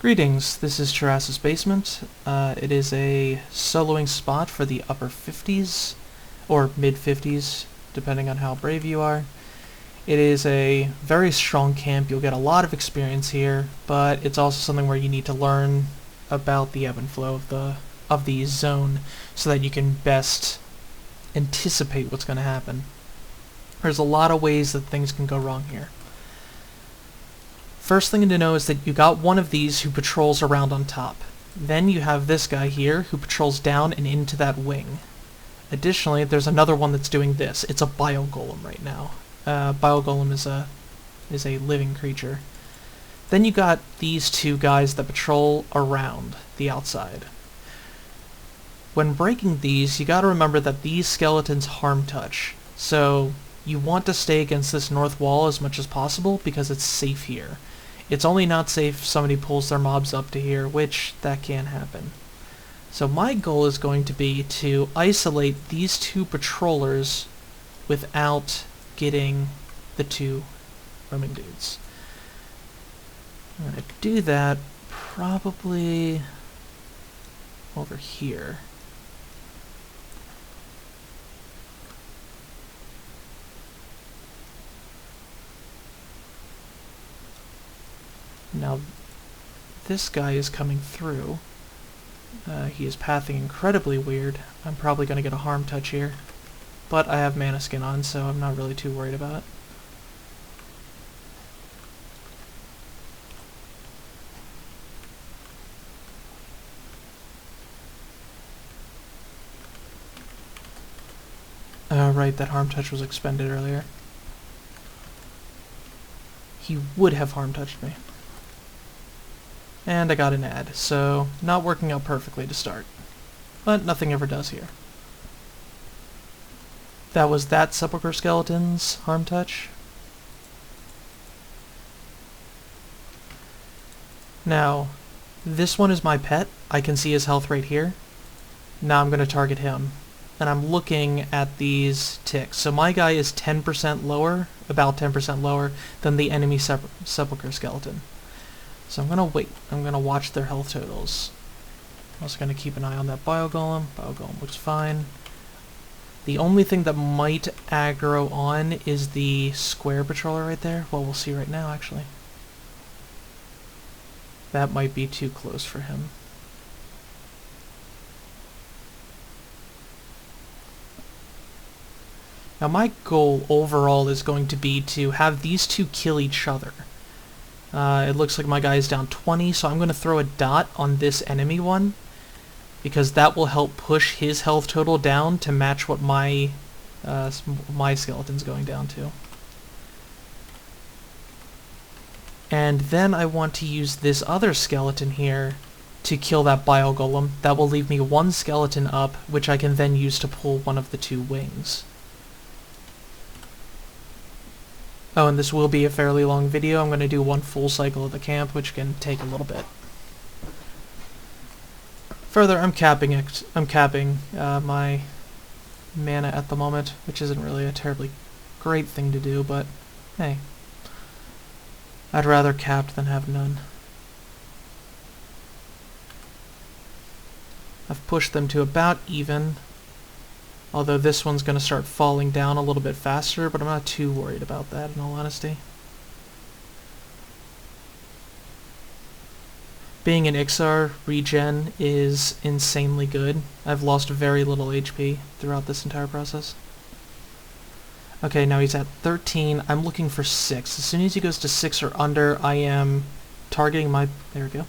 Greetings, this is Chiras's Basement. It is a soloing spot for the upper 50s, or mid-50s, depending on how brave you are. It is a very strong camp. You'll get a lot of experience here, but it's also something where you need to learn about the ebb and flow of the zone so that you can best anticipate what's going to happen. There's a lot of ways that things can go wrong here. First thing to know is that you got one of these who patrols around on top. Then you have this guy here who patrols down and into that wing. Additionally, there's another one that's doing this. It's a biogolem right now. Biogolem is a living creature. Then you got these two guys that patrol around the outside. When breaking these, you gotta remember that these skeletons harm touch. So you want to stay against this north wall as much as possible because it's safe here. It's only not safe if somebody pulls their mobs up to here, which that can happen. So my goal is going to be to isolate these two patrollers without getting the two roaming dudes. I'm going to do that probably over here. Now, this guy is coming through. He is pathing incredibly weird. I'm probably going to get a harm touch here. But I have mana skin on, so I'm not really too worried about it. Right, that harm touch was expended earlier. He would have harm touched me. And I got an ad, so not working out perfectly to start. But nothing ever does here. That was that Sepulchre Skeleton's harm touch. Now, this one is my pet. I can see his health right here. Now I'm going to target him. And I'm looking at these ticks. So my guy is 10% lower, about 10% lower, than the enemy Sepulchre Skeleton. So I'm going to wait. I'm going to watch their health totals. I'm also going to keep an eye on that Biogolem. Biogolem looks fine. The only thing that might aggro on is the square patroller right there. Well, we'll see right now, actually. That might be too close for him. Now my goal overall is going to be to have these two kill each other. It looks like my guy is down 20, so I'm going to throw a dot on this enemy one, because that will help push his health total down to match what my skeleton's going down to. And then I want to use this other skeleton here to kill that Biogolem. That will leave me one skeleton up, which I can then use to pull one of the two wings. Oh, and this will be a fairly long video. I'm going to do one full cycle of the camp, which can take a little bit. Further, I'm capping my mana at the moment, which isn't really a terribly great thing to do, but hey. I'd rather cap than have none. I've pushed them to about even. Although this one's going to start falling down a little bit faster, but I'm not too worried about that, in all honesty. Being an Ixar, regen is insanely good. I've lost very little HP throughout this entire process. Okay, now he's at 13. I'm looking for 6. As soon as he goes to 6 or under, I am targeting my... There we go.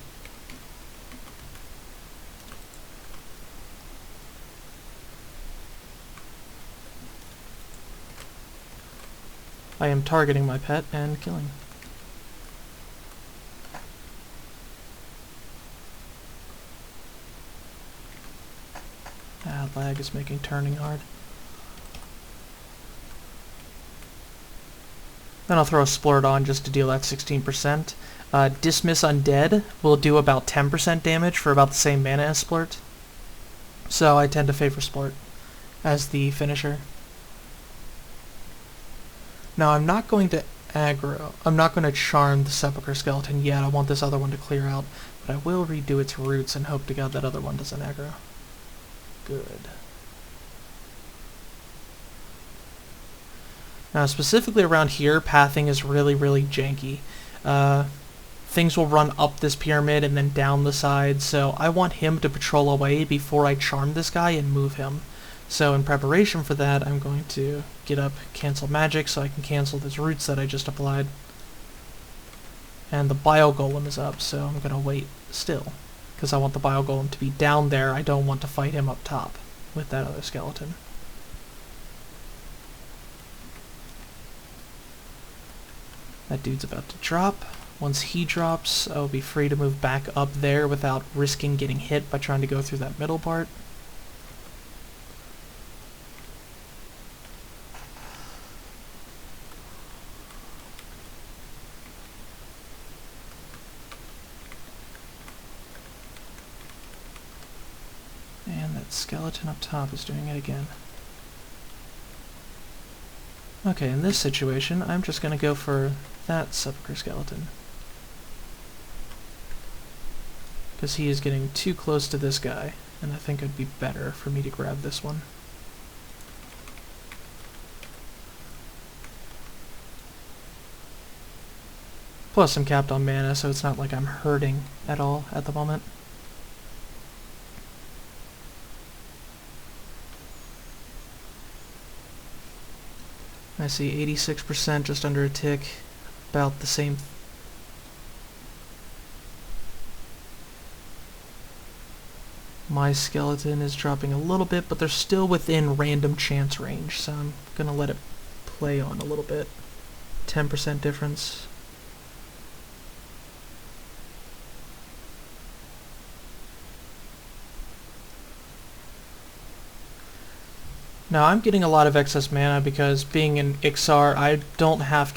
I am targeting my pet and killing. Lag is making turning hard. Then I'll throw a Splurt on just to deal that 16%. Dismiss Undead will do about 10% damage for about the same mana as Splurt. So I tend to favor Splurt as the finisher. Now I'm not going to aggro. I'm not going to charm the sepulchre skeleton yet. I want this other one to clear out, but I will redo its roots and hope to God that other one doesn't aggro. Good. Now, specifically around here, pathing is really, really janky. Things will run up this pyramid and then down the side, so I want him to patrol away before I charm this guy and move him. So in preparation for that, I'm going to get up cancel magic so I can cancel those roots that I just applied. And the bio golem is up, so I'm going to wait still, because I want the bio golem to be down there. I don't want to fight him up top with that other skeleton. That dude's about to drop. Once he drops, I'll be free to move back up there without risking getting hit by trying to go through that middle part. And that skeleton up top is doing it again. Okay, in this situation, I'm just going to go for that sepulchre skeleton, because he is getting too close to this guy, and I think it would be better for me to grab this one. Plus, I'm capped on mana, so it's not like I'm hurting at all at the moment. I see 86%, just under a tick, about the same. My skeleton is dropping a little bit, but they're still within random chance range, so I'm gonna let it play on a little bit. 10% difference. Now I'm getting a lot of excess mana because being an Ixar, I don't have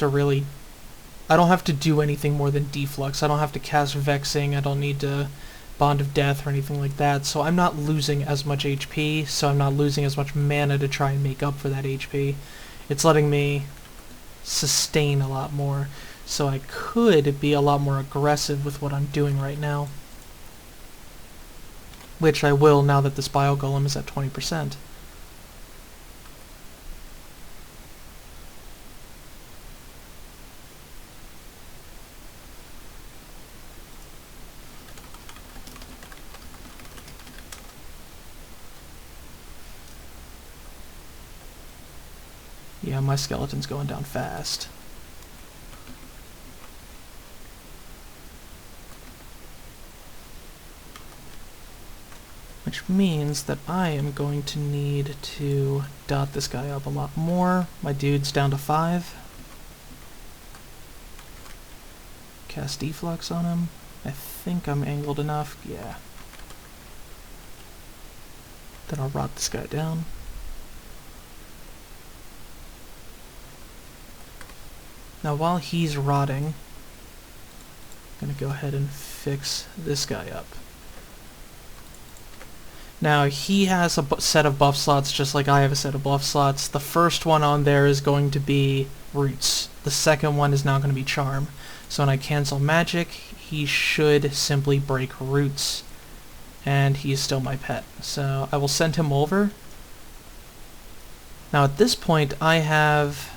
to do anything more than deflux. I don't have to cast Vexing, I don't need to Bond of Death or anything like that, so I'm not losing as much HP, so I'm not losing as much mana to try and make up for that HP. It's letting me sustain a lot more, so I could be a lot more aggressive with what I'm doing right now. Which I will now that this Bio Golem is at 20%. Yeah, my skeleton's going down fast. Which means that I am going to need to dot this guy up a lot more. My dude's down to 5. Cast deflux on him. I think I'm angled enough. Yeah. Then I'll rot this guy down. Now while he's rotting, I'm going to go ahead and fix this guy up. Now he has a set of buff slots just like I have a set of buff slots. The first one on there is going to be Roots. The second one is now going to be Charm. So when I cancel magic, he should simply break Roots. And he's still my pet. So I will send him over. Now at this point I've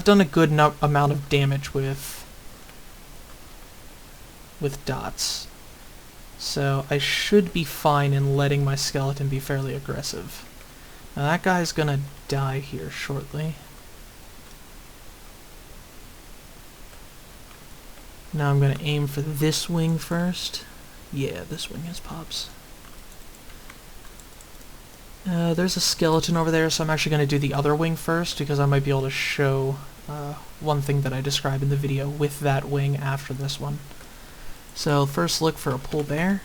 done a good amount of damage with dots. So I should be fine in letting my skeleton be fairly aggressive. Now that guy's gonna die here shortly. Now I'm gonna aim for this wing first. Yeah, this wing has pops. There's a skeleton over there, so I'm actually going to do the other wing first, because I might be able to show one thing that I described in the video with that wing after this one. So first look for a pull bear.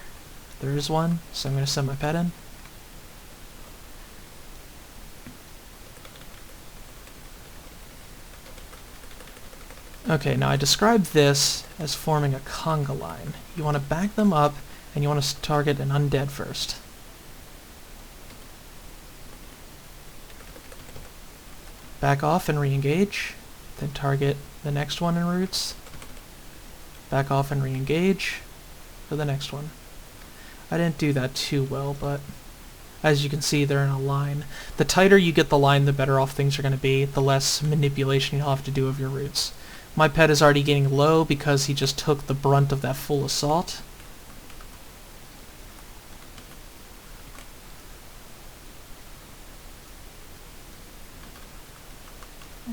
There is one, so I'm going to send my pet in. Okay, now I described this as forming a conga line. You want to back them up, and you want to target an undead first. Back off and re-engage, then target the next one in roots. Back off and re-engage for the next one. I didn't do that too well, but as you can see, they're in a line. The tighter you get the line, the better off things are going to be, the less manipulation you'll have to do of your roots. My pet is already getting low because he just took the brunt of that full assault.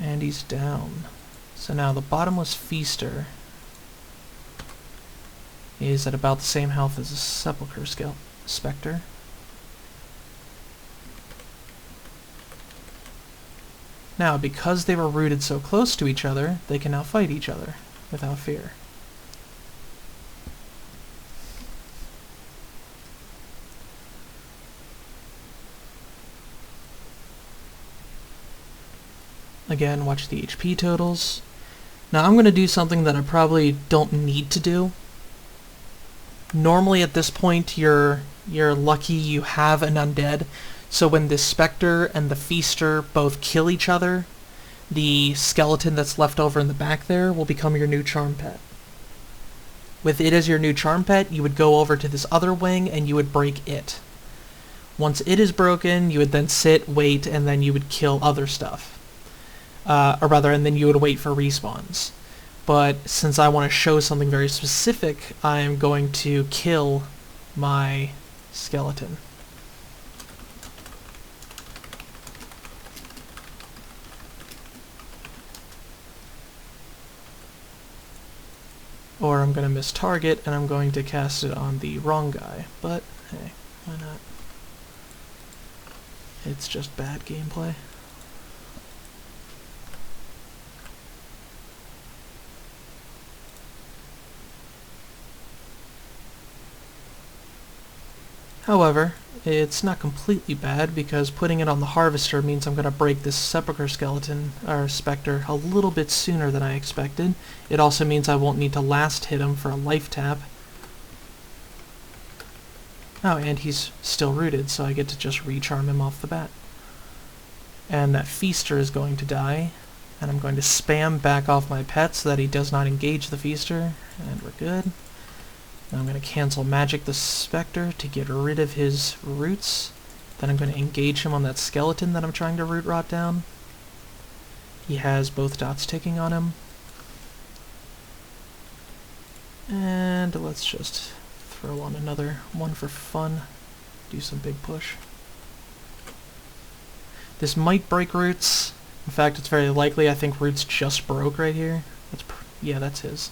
And he's down. So now the bottomless feaster is at about the same health as a sepulchre specter. Now, because they were rooted so close to each other, they can now fight each other without fear. Again, watch the HP totals. Now I'm going to do something that I probably don't need to do. Normally at this point you're lucky you have an undead, so when this specter and the feaster both kill each other, the skeleton that's left over in the back there will become your new charm pet. With it as your new charm pet, you would go over to this other wing and you would break it. Once it is broken, you would then sit, wait, and then you would kill other stuff. And then you would wait for respawns. But since I want to show something very specific, I'm going to kill my skeleton. Or I'm going to miss target and I'm going to cast it on the wrong guy. But hey, why not? It's just bad gameplay. However, it's not completely bad because putting it on the harvester means I'm going to break this sepulchre skeleton, or specter, a little bit sooner than I expected. It also means I won't need to last hit him for a life tap. Oh, and he's still rooted, so I get to just recharm him off the bat. And that feaster is going to die, and I'm going to spam back off my pet so that he does not engage the feaster, and we're good. Now I'm going to cancel magic the specter to get rid of his roots. Then I'm going to engage him on that skeleton that I'm trying to root rot down. He has both dots ticking on him. And let's just throw on another one for fun. Do some big push. This might break roots. In fact, it's very likely. I think roots just broke right here. Yeah, that's his.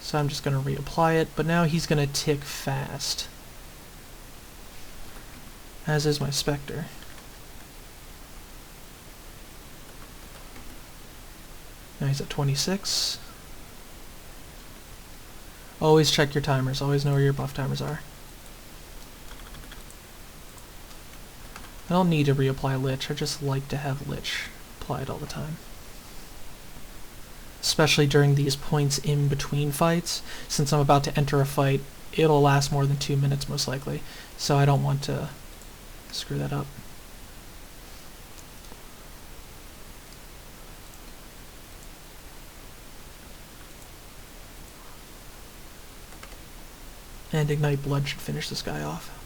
So I'm just going to reapply it, but now he's going to tick fast. As is my specter. Now he's at 26. Always check your timers. Always know where your buff timers are. I don't need to reapply Lich. I just like to have Lich applied all the time. Especially during these points in between fights. Since I'm about to enter a fight, it'll last more than 2 minutes most likely, so I don't want to screw that up. And Ignite Blood should finish this guy off.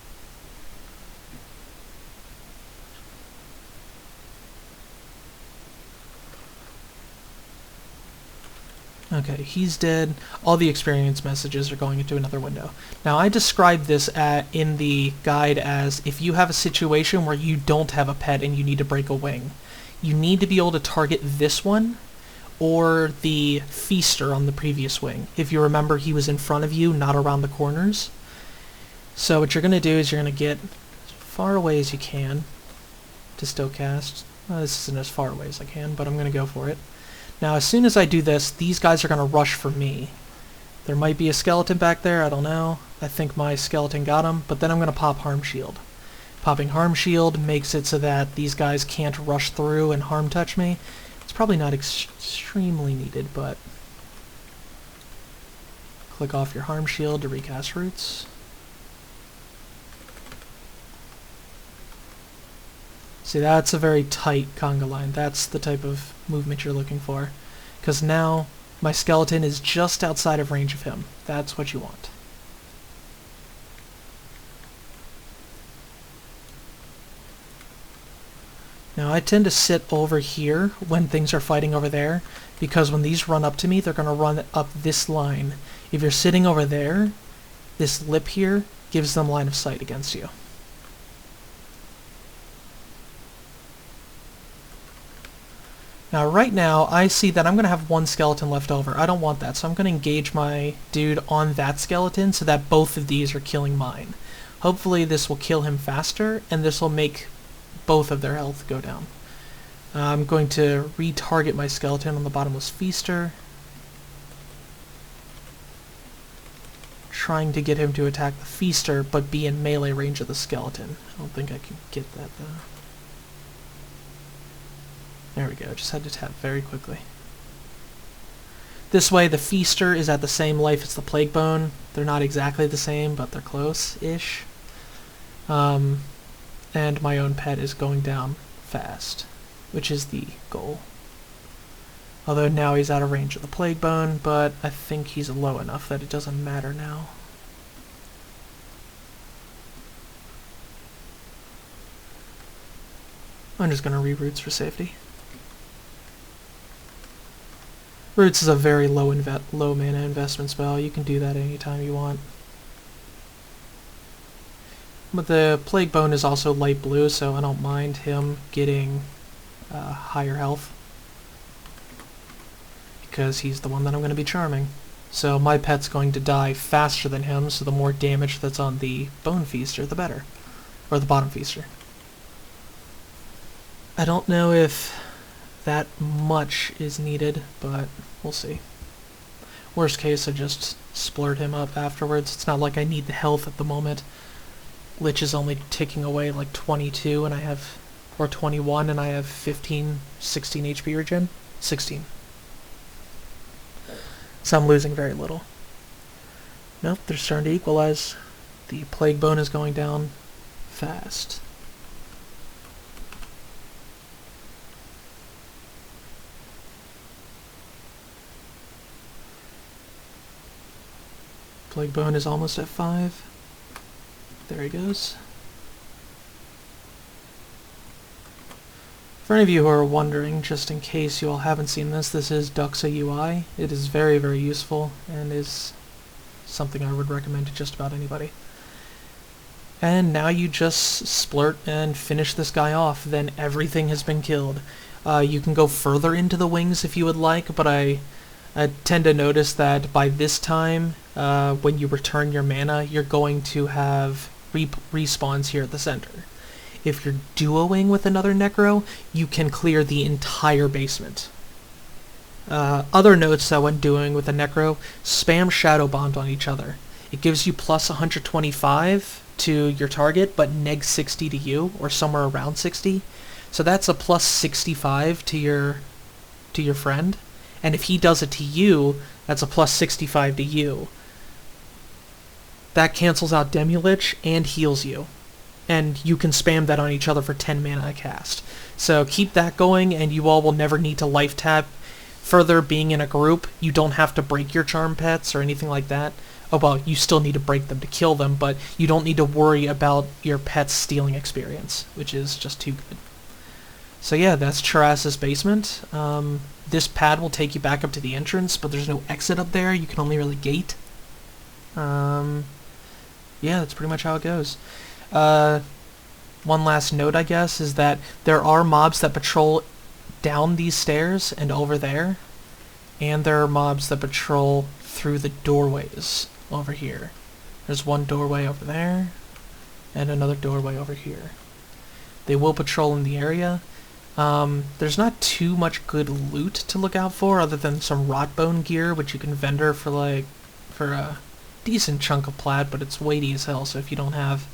Okay, he's dead. All the experience messages are going into another window. Now, I described this in the guide as if you have a situation where you don't have a pet and you need to break a wing, you need to be able to target this one or the feaster on the previous wing. If you remember, he was in front of you, not around the corners. So what you're going to do is you're going to get as far away as you can to still cast. Well, this isn't as far away as I can, but I'm going to go for it. Now, as soon as I do this, these guys are going to rush for me. There might be a skeleton back there, I don't know. I think my skeleton got him, but then I'm going to pop Harm Shield. Popping Harm Shield makes it so that these guys can't rush through and harm touch me. It's probably not extremely needed, but... Click off your Harm Shield to recast roots. See, that's a very tight conga line. That's the type of movement you're looking for. Because now my skeleton is just outside of range of him. That's what you want. Now I tend to sit over here when things are fighting over there, because when these run up to me, they're going to run up this line. If you're sitting over there, this lip here gives them line of sight against you. Now right now, I see that I'm going to have one skeleton left over. I don't want that, so I'm going to engage my dude on that skeleton so that both of these are killing mine. Hopefully this will kill him faster, and this will make both of their health go down. I'm going to retarget my skeleton on the bottomless feaster, trying to get him to attack the feaster but be in melee range of the skeleton. I don't think I can get that though. There we go, just had to tap very quickly. This way the feaster is at the same life as the plague bone. They're not exactly the same, but they're close-ish. And my own pet is going down fast, which is the goal. Although now he's out of range of the plague bone, but I think he's low enough that it doesn't matter now. I'm just going to re-roots for safety. Roots is a very low mana investment spell. You can do that anytime you want. But the Plague Bone is also light blue, so I don't mind him getting higher health, because he's the one that I'm going to be charming. So my pet's going to die faster than him, so the more damage that's on the Bone Feaster, the better. Or the Bottom Feaster. I don't know if that much is needed, but we'll see. Worst case, I just splurt him up afterwards. It's not like I need the health at the moment. Lich is only ticking away like 22 and I have, or 21, and I have 15, 16 HP regen? 16. So I'm losing very little. Nope, they're starting to equalize. The Plague Bone is going down fast. Plague Bone is almost at 5. There he goes. For any of you who are wondering, just in case you all haven't seen this, this is DUXA UI. It is very, very useful and is something I would recommend to just about anybody. And now you just splurt and finish this guy off, then everything has been killed. You can go further into the wings if you would like, but I tend to notice that by this time, when you return your mana, you're going to have respawns here at the center. If you're duoing with another Necro, you can clear the entire basement. Other notes that when duoing with a Necro, spam Shadow Bond on each other. It gives you plus 125 to your target, but neg 60 to you, or somewhere around 60. So that's a plus 65 to your friend. And if he does it to you, that's a plus 65 to you. That cancels out Demulich and heals you. And you can spam that on each other for 10 mana a cast. So keep that going, and you all will never need to life tap. Further, being in a group, you don't have to break your charm pets or anything like that. Oh well, you still need to break them to kill them, but you don't need to worry about your pets stealing experience, which is just too good. So yeah, that's Charas's basement. This pad will take you back up to the entrance, but there's no exit up there. You can only really gate. Yeah, that's pretty much how it goes. One last note, I guess, is that there are mobs that patrol down these stairs and over there, and there are mobs that patrol through the doorways over here. There's one doorway over there, and another doorway over here. They will patrol in the area. There's not too much good loot to look out for, other than some Rotbone gear, which you can vendor for a decent chunk of plat, but it's weighty as hell, so if you don't have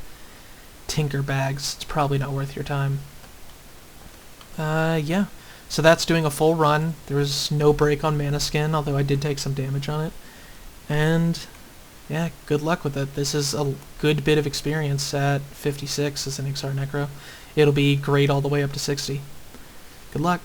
tinker bags, it's probably not worth your time. Yeah. So that's doing a full run. There was no break on Mana Skin, although I did take some damage on it. And yeah, good luck with it. This is a good bit of experience at 56 as an XR Necro. it'll be great all the way up to 60. Good luck.